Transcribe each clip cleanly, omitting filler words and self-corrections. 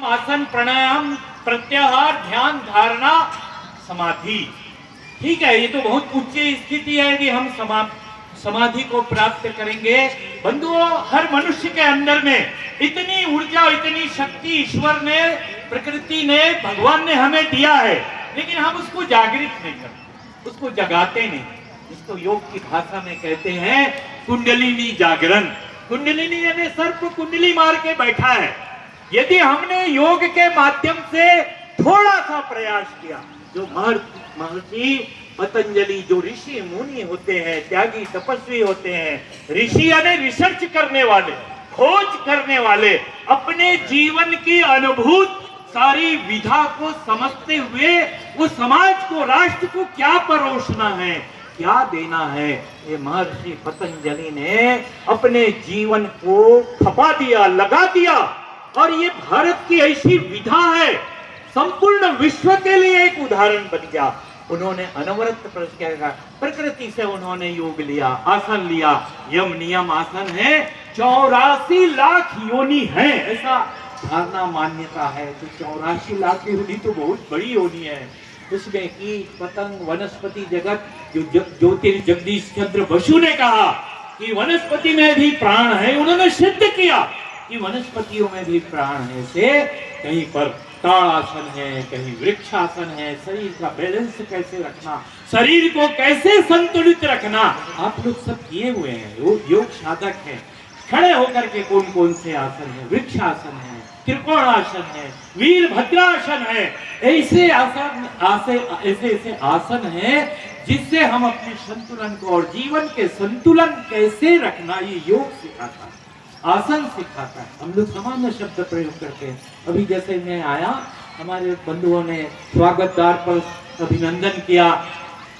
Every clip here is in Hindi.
आसन, प्राणायाम, प्रत्याहार, ध्यान, धारणा, समाधि। ठीक है, ये तो बहुत उच्च स्थिति है कि हम समाधि को प्राप्त करेंगे। बंधुओं, हर मनुष्य के अंदर में इतनी ऊर्जा, इतनी शक्ति ईश्वर ने, प्रकृति ने, भगवान ने हमें दिया है, लेकिन हम उसको जागृत नहीं करते, उसको जगाते नहीं। इसको योग की भाषा में कहते हैं कुंडलिनी जागरण। कुंडलिनी यानी सर्प कुंडली मार के बैठा है। यदि हमने योग के माध्यम से थोड़ा सा प्रयास किया, जो महर्षि पतंजलि, जो ऋषि मुनि होते हैं, त्यागी तपस्वी होते हैं, ऋषि यानी रिसर्च करने वाले, खोज करने वाले, अपने जीवन की अनुभूत सारी विधा को समझते हुए वो समाज को, राष्ट्र को क्या परोसना है, क्या देना है, ये महर्षि पतंजलि ने अपने जीवन को खपा दिया, लगा दिया। और ये भारत की ऐसी विधा है, संपूर्ण विश्व के लिए एक उदाहरण बन गया। उन्होंने अनवरत प्रकृति से उन्होंने योग लिया, आसन लिया। यम नियम आसन है, 84 लाख योनि है, ऐसा धारणा मान्यता है। तो 84 लाख योनि तो बहुत बड़ी योनि है। उसमें कीट पतंग, वनस्पति जगत, जो ज्योतिर्जगदीश चंद्र बसु ने कहा कि वनस्पति में भी प्राण है, उन्होंने सिद्ध किया कि वनस्पतियों में भी प्राण है। से कहीं पर ताड़ासन है, कहीं वृक्षासन है। शरीर का बैलेंस कैसे रखना, शरीर को कैसे संतुलित रखना, आप लोग सब किए हुए हैं, योग साधक हैं। खड़े होकर के कौन कौन से आसन है, वृक्षासन है, त्रिकोणासन है, वीरभद्रासन है, ऐसे आसन, ऐसे आसन है जिससे हम अपने संतुलन को और जीवन के संतुलन कैसे रखना, ये योग सिखाता है, आसन सिखाता है। हम लोग सामान्य शब्द प्रयोग करते हैं। अभी जैसे मैं आया, हमारे बंधुओं ने स्वागत द्वार पर अभिनंदन किया,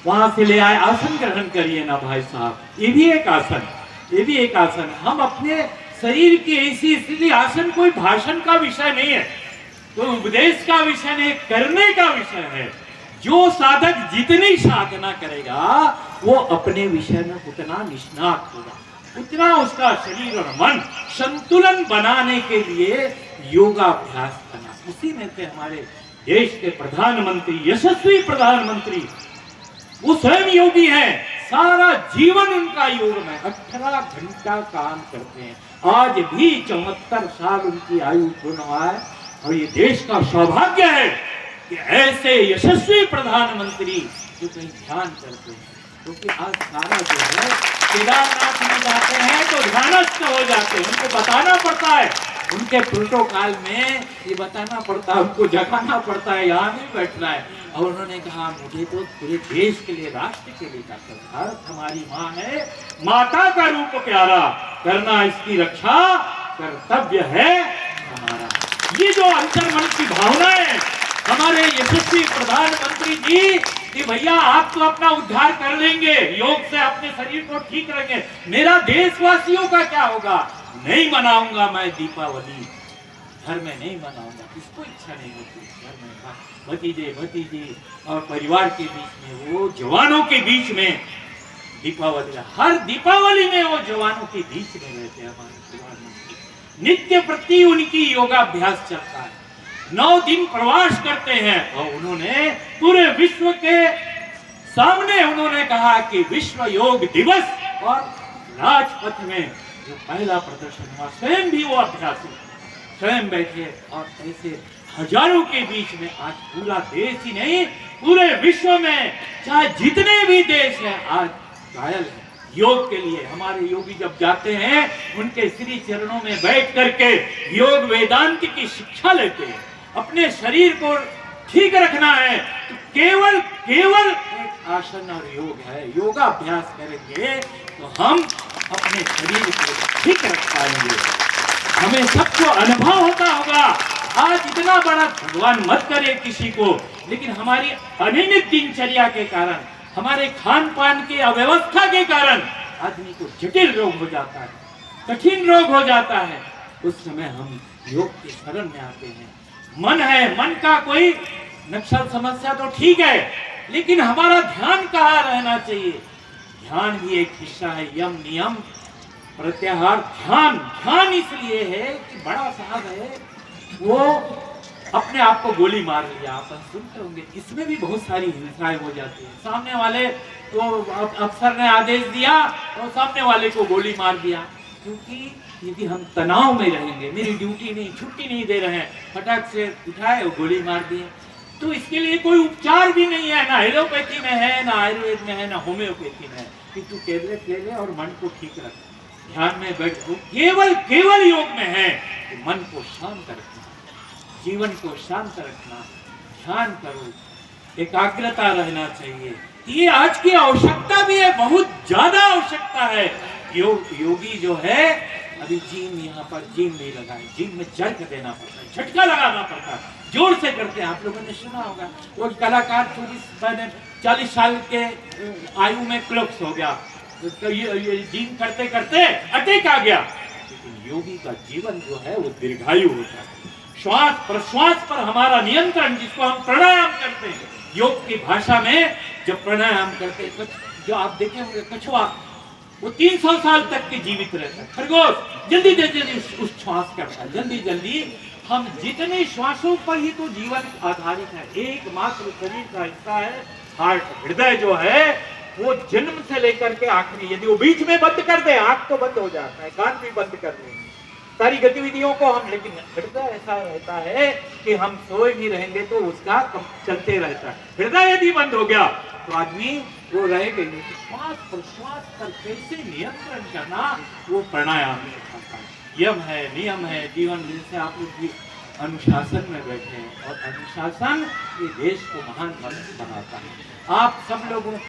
वहां से ले आए, आसन ग्रहण करिए ना भाई साहब। ये भी एक आसन, ये भी एक आसन। हम अपने शरीर की ऐसी स्थिति, आसन कोई भाषण का विषय नहीं है, कोई उपदेश का विषय नहीं, करने का विषय है। जो साधक जितनी साधना करेगा वो अपने विषय में उतना निष्णात होगा, उतना उसका शरीर और मन संतुलन बनाने के लिए योगाभ्यास करना। उसी में से हमारे देश के प्रधानमंत्री, यशस्वी प्रधानमंत्री, वो स्वयं योगी हैं। सारा जीवन उनका योग में, 18 घंटा काम करते हैं। आज भी 74 साल उनकी आयु पूर्ण हुआ है। और ये देश का सौभाग्य है कि ऐसे यशस्वी प्रधानमंत्री जो कहीं ध्यान करते हैं। क्योंकि आज सारा जो है, केदारनाथ में जाते हैं तो ध्यानस्थ हो जाते हैं। उनको बताना पड़ता है, उनके प्रोटोकॉल में ये बताना पड़ता है, उनको जगाना पड़ता है, यहाँ नहीं बैठना है। और उन्होंने कहा मुझे तो पूरे देश के लिए, राष्ट्र के लिए करना, भारत हमारी माँ है, माता का रूप प्यारा, करना इसकी रक्षा कर्तव्य है हमारा। ये जो अंतर्मन की भावना है हमारे यशस्वी प्रधानमंत्री जी कि भैया आप तो अपना उद्धार कर लेंगे, योग से अपने शरीर को ठीक रखेंगे, मेरा देशवासियों का क्या होगा? नहीं मनाऊंगा मैं दीपावली, घर में नहीं मनाऊंगा। किसको इच्छा नहीं होती घर में भतीजे भतीजी और परिवार के बीच में, वो जवानों के बीच में दीपावली, हर दीपावली में वो जवानों के बीच में रहते हैं हमारे प्रधानमंत्री। नित्य प्रति उनकी योगाभ्यास चलता है, 9 दिन प्रवास करते हैं। और उन्होंने पूरे विश्व के सामने उन्होंने कहा कि विश्व योग दिवस, और राजपथ में जो पहला प्रदर्शन हुआ, स्वयं भी वो अभ्यासी स्वयं बैठे। और ऐसे हजारों के बीच में आज पूरा देश ही नहीं, पूरे विश्व में चाहे जितने भी देश हैं आज कायल है योग के लिए। हमारे योगी जब जाते हैं उनके श्री चरणों में बैठ करके योग वेदांत की शिक्षा लेते हैं। अपने शरीर को ठीक रखना है तो केवल एक आसन और योग है। योगाभ्यास करेंगे तो हम अपने शरीर को ठीक रख पाएंगे। हमें सबको अनुभव होता होगा। आज इतना बड़ा भगवान मत करे किसी को, लेकिन हमारी अनियमित दिनचर्या के कारण, हमारे खान पान की अव्यवस्था के कारण आदमी को जटिल रोग हो जाता है, कठिन रोग हो जाता है। उस समय हम योग के शरण में आते हैं। मन है, मन का कोई नक्सल समस्या तो ठीक है, लेकिन हमारा ध्यान कहाँ रहना चाहिए? ध्यान भी एक हिस्सा है। यम नियम प्रत्याहार ध्यान। ध्यान इसलिए है कि बड़ा साहब है, वो अपने आप को गोली मार लिया। आप सुनते होंगे, इसमें भी बहुत सारी हिंसाएं हो जाती है। सामने वाले को अफसर ने आदेश दिया तो सामने वाले को गोली मार दिया, क्योंकि यदि हम तनाव में रहेंगे, मेरी ड्यूटी नहीं, छुट्टी नहीं दे रहे हैं, फटाक से उठाए और गोली मार दिए। तो इसके लिए कोई उपचार भी नहीं है, ना एलोपैथी में है, ना आयुर्वेद में है, ना होम्योपैथी में है कि तू टेबलेट ले ले और मन को ठीक रख, ध्यान में बैठ। केवल योग में है कि मन को शांत रखना, जीवन को शांत रखना, ध्यान करो, एकाग्रता रहना चाहिए। ये आज की आवश्यकता भी है, बहुत ज्यादा आवश्यकता है। योगी जो है, अभी जिम यहाँ पर जिम नहीं लगा है, जिम में जर्क देना पड़ता है, झटका लगाना पड़ता है, जोर से करते हैं। आप लोगों ने सुना होगा वो कलाकार 40 साल के आयु में क्लब्स हो गया, तो ये जिम करते करते अटैक आ गया। लेकिन योगी का जीवन जो है वो दीर्घायु होता है। श्वास प्रश्वास पर हमारा नियंत्रण, जिसको हम प्राणायाम करते हैं, योग की भाषा में जब प्राणायाम करते हैं, जो आप देखे होंगे कछुआ, वो 300 साल तक के जीवित रहता है। खरगोश जल्दी जल्दी उस श्वास करता है, जल्दी जल्दी। हम जितने श्वासों पर ही तो जीवन आधारित है। एकमात्र शरीर का हिस्सा है हार्ट, हृदय जो है वो जन्म से लेकर के आखिरी, यदि वो बीच में बंद कर दे, आंख तो बंद हो जाता है, कान भी बंद कर देंगे, सारी गतिविधियों को हम, लेकिन हृदय ऐसा रहता है कि हम सोए भी रहेंगे तो उसका चलते रहता है। हृदय यदि बंद हो गया तो आदमी वो रहेगा नहीं। श्वास प्रश्वास पर कैसे नियंत्रण करना, वो प्राणायाम सिखाता है। यम है, नियम है जीवन, जैसे आप लोग भी अनुशासन में बैठे हैं, और अनुशासन ये देश को महान बनाता है। आप सब लोगों